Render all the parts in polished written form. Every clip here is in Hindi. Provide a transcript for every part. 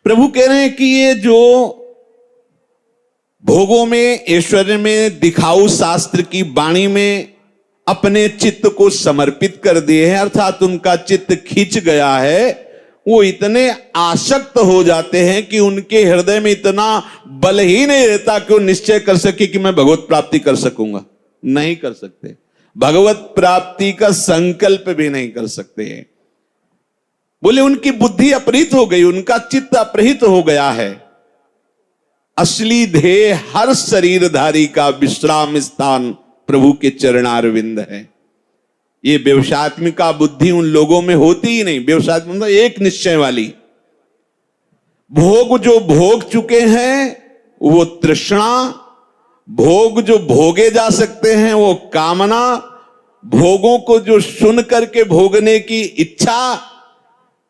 प्रभु कह रहे हैं कि ये जो भोगों में, ऐश्वर्य में, दिखाऊ शास्त्र की वाणी में अपने चित्त को समर्पित कर दिए हैं, अर्थात उनका चित्त खींच गया है, वो इतने आसक्त हो जाते हैं कि उनके हृदय में इतना बल ही नहीं रहता कि वो निश्चय कर सके कि मैं भगवत प्राप्ति कर सकूंगा। नहीं कर सकते, भगवत प्राप्ति का संकल्प भी नहीं कर सकते हैं। बोले उनकी बुद्धि अपहृत हो गई, उनका चित्त अपहृत हो गया है। असली ध्येय हर शरीरधारी का विश्राम स्थान प्रभु के चरणारविंद है। ये व्यवसायत्मिका बुद्धि उन लोगों में होती ही नहीं। व्यवसायत्मिका एक निश्चय वाली, भोग जो भोग चुके हैं वो तृष्णा, भोग जो भोगे जा सकते हैं वो कामना, भोगों को जो सुन करके भोगने की इच्छा,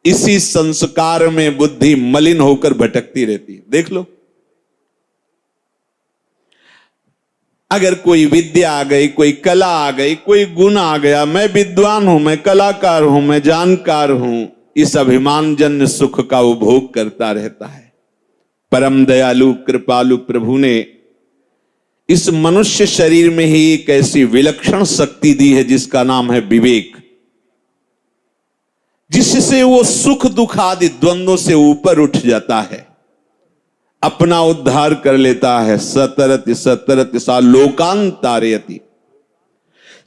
इसी संस्कार में बुद्धि मलिन होकर भटकती रहती है। देख लो, अगर कोई विद्या आ गई, कोई कला आ गई, कोई गुण आ गया, मैं विद्वान हूं, मैं कलाकार हूं, मैं जानकार हूं, इस अभिमान जन्य सुख का वो भोग करता रहता है। परम दयालु कृपालु प्रभु ने इस मनुष्य शरीर में ही एक ऐसी विलक्षण शक्ति दी है जिसका नाम है विवेक, जिससे वो सुख दुख आदि द्वंद्वों से ऊपर उठ जाता है, अपना उद्धार कर लेता है। सतरति सतरति सा लोकांतारयति,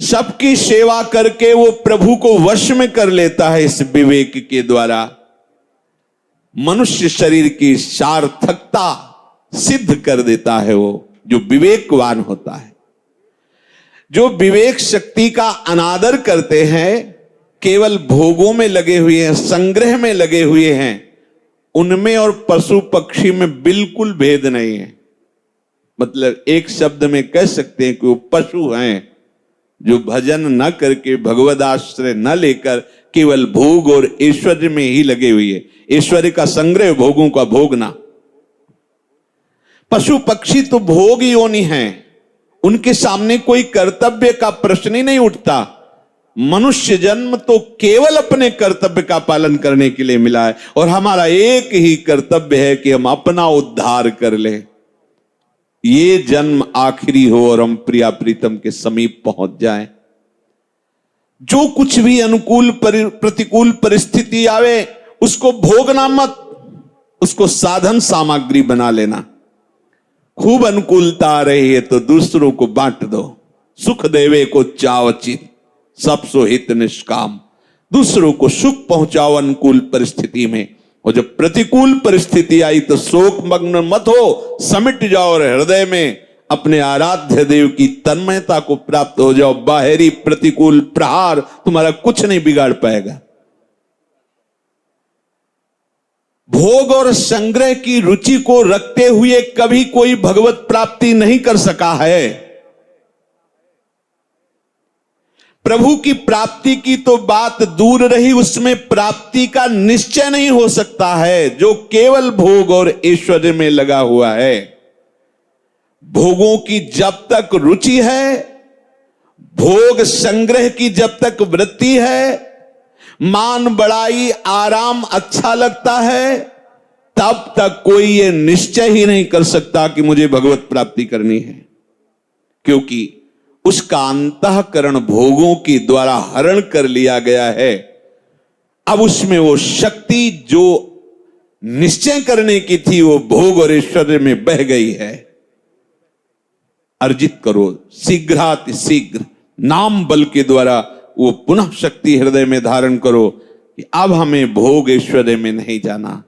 सबकी सेवा करके वो प्रभु को वश में कर लेता है। इस विवेक के द्वारा मनुष्य शरीर की सार्थकता सिद्ध कर देता है। वो जो विवेकवान होता है, जो विवेक शक्ति का अनादर करते हैं, केवल भोगों में लगे हुए हैं, संग्रह में लगे हुए हैं, उनमें और पशु पक्षी में बिल्कुल भेद नहीं है। मतलब एक शब्द में कह सकते हैं कि वो पशु हैं जो भजन न करके, भगवद आश्रय न लेकर केवल भोग और ऐश्वर्य में ही लगे हुए। ऐश्वर्य का संग्रह, भोगों का भोगना। पशु पक्षी तो भोग योनि हैं, उनके सामने कोई कर्तव्य का प्रश्न ही नहीं उठता। मनुष्य जन्म तो केवल अपने कर्तव्य का पालन करने के लिए मिला है, और हमारा एक ही कर्तव्य है कि हम अपना उद्धार कर लें, ये जन्म आखिरी हो और हम प्रिया प्रीतम के समीप पहुंच जाएं। जो कुछ भी अनुकूल प्रतिकूल परिस्थिति आवे उसको भोगना मत, उसको साधन सामग्री बना लेना। खूब अनुकूलता आ रही है तो दूसरों को बांट दो। सुख देवे को चावचित, सब सो हित निष्काम। दूसरों को सुख पहुंचाओ अनुकूल परिस्थिति में, और जब प्रतिकूल परिस्थिति आई तो शोक मग्न मत हो, समिट जाओ और हृदय में अपने आराध्य देव की तन्मयता को प्राप्त हो जाओ। बाहरी प्रतिकूल प्रहार तुम्हारा कुछ नहीं बिगाड़ पाएगा। भोग और संग्रह की रुचि को रखते हुए कभी कोई भगवत प्राप्ति नहीं कर सका है। प्रभु की प्राप्ति की तो बात दूर रही, उसमें प्राप्ति का निश्चय नहीं हो सकता है जो केवल भोग और ऐश्वर्य में लगा हुआ है। भोगों की जब तक रुचि है, भोग संग्रह की जब तक वृत्ति है, मान बड़ाई आराम अच्छा लगता है, तब तक कोई ये निश्चय ही नहीं कर सकता कि मुझे भगवत प्राप्ति करनी है, क्योंकि उसका अंतःकरण भोगों के द्वारा हरण कर लिया गया है। अब उसमें वो शक्ति जो निश्चय करने की थी वो भोग और ऐश्वर्य में बह गई है। अर्जित करो शीघ्राति शीघ्र, नाम बल के द्वारा वो पुनः शक्ति हृदय में धारण करो कि अब हमें भोग ऐश्वर्य में नहीं जाना।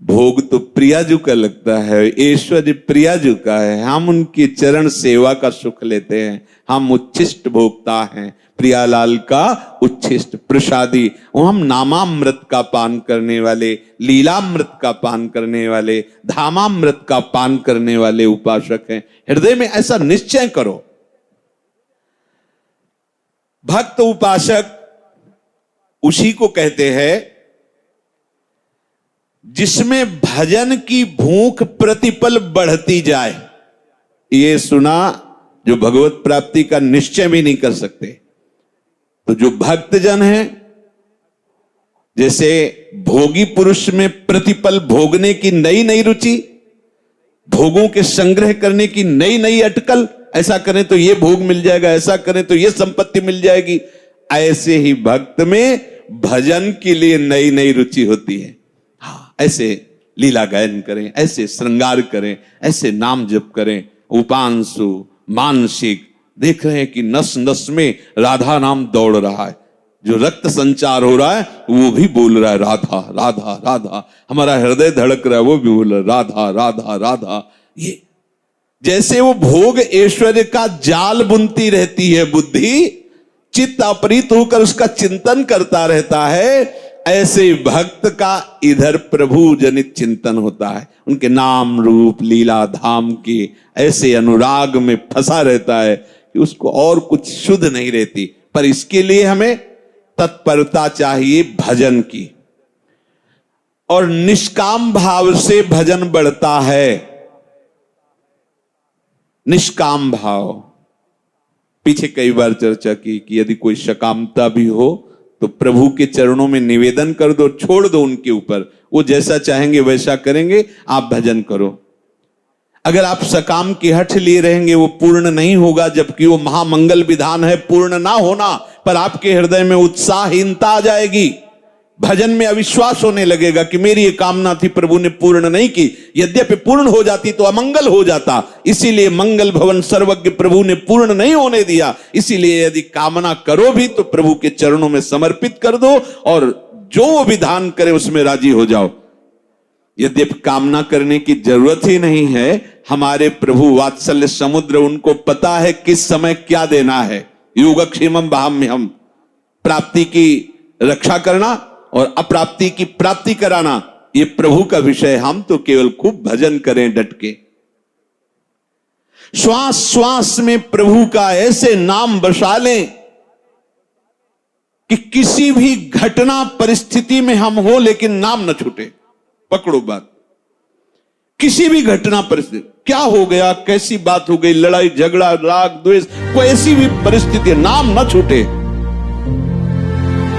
भोग तो प्रियाजू का लगता है, ऐश्वर्य प्रियाजू का है। हम उनकी चरण सेवा का सुख लेते हैं, हम उच्छिष्ट भोक्ता हैं, प्रियालाल का उच्छिष्ट प्रसादी। हम नामामृत का पान करने वाले, लीलामृत का पान करने वाले, धामामृत का पान करने वाले उपासक हैं। हृदय में ऐसा निश्चय करो। भक्त उपासक उसी को कहते हैं जिसमें भजन की भूख प्रतिपल बढ़ती जाए। ये सुना जो भगवत प्राप्ति का निश्चय भी नहीं कर सकते। तो जो भक्तजन है जैसे भोगी पुरुष में प्रतिपल भोगने की नई नई रुचि, भोगों के संग्रह करने की नई नई अटकल, ऐसा करें तो ये भोग मिल जाएगा, ऐसा करें तो ये संपत्ति मिल जाएगी, ऐसे ही भक्त में भजन के लिए नई नई रुचि होती है। हाँ, ऐसे लीला गायन करें, ऐसे श्रृंगार करें, ऐसे नाम जप करें, उपांशु मानसिक देख रहे हैं कि नस नस में राधा नाम दौड़ रहा है, जो रक्त संचार हो रहा है वो भी बोल रहा है राधा राधा राधा, हमारा हृदय धड़क रहा है वो भी बोल रहा है राधा राधा राधा। ये जैसे वो भोग ऐश्वर्य का जाल बुनती रहती है बुद्धि, चित्त अपरित होकर उसका चिंतन करता रहता है, ऐसे भक्त का इधर प्रभु जनित चिंतन होता है, उनके नाम रूप लीला धाम के ऐसे अनुराग में फंसा रहता है कि उसको और कुछ शुद्ध नहीं रहती। पर इसके लिए हमें तत्परता चाहिए भजन की, और निष्काम भाव से भजन बढ़ता है। निष्काम भाव पीछे कई बार चर्चा की कि यदि कोई सकामता भी हो तो प्रभु के चरणों में निवेदन कर दो, छोड़ दो उनके ऊपर, वो जैसा चाहेंगे वैसा करेंगे, आप भजन करो। अगर आप सकाम की हठ लिए रहेंगे वो पूर्ण नहीं होगा, जबकि वो महामंगल विधान है पूर्ण ना होना, पर आपके हृदय में उत्साहहीनता आ जाएगी, भजन में अविश्वास होने लगेगा कि मेरी ये कामना थी प्रभु ने पूर्ण नहीं की, यद्यपि पूर्ण हो जाती तो अमंगल हो जाता, इसीलिए मंगल भवन सर्वज्ञ प्रभु ने पूर्ण नहीं होने दिया। इसीलिए यदि कामना करो भी तो प्रभु के चरणों में समर्पित कर दो, और जो वो विधान करे उसमें राजी हो जाओ। यद्यपि कामना करने की जरूरत ही नहीं है, हमारे प्रभु वात्सल्य समुद्र, उनको पता है किस समय क्या देना है। योगक्षेमम वहाम्यहम्, प्राप्ति की रक्षा करना और अप्राप्ति की प्राप्ति कराना ये प्रभु का विषय। हम तो केवल खूब भजन करें डट के, श्वास श्वास में प्रभु का ऐसे नाम बसा लें कि किसी भी घटना परिस्थिति में हम हो लेकिन नाम न छूटे। पकड़ो बात, किसी भी घटना परिस्थिति, क्या हो गया, कैसी बात हो गई, लड़ाई झगड़ा राग द्वेष, कोई ऐसी भी परिस्थिति, नाम न छूटे।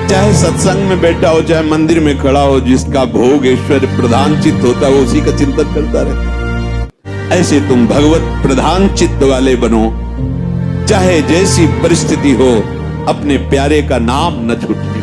चाहे सत्संग में बैठा हो, चाहे मंदिर में खड़ा हो, जिसका भोग ऐश्वर्य प्रधान चित्त होता है वो उसी का चिंतन करता रहता। ऐसे तुम भगवत प्रधान चित्त वाले बनो, चाहे जैसी परिस्थिति हो, अपने प्यारे का नाम न छूटे।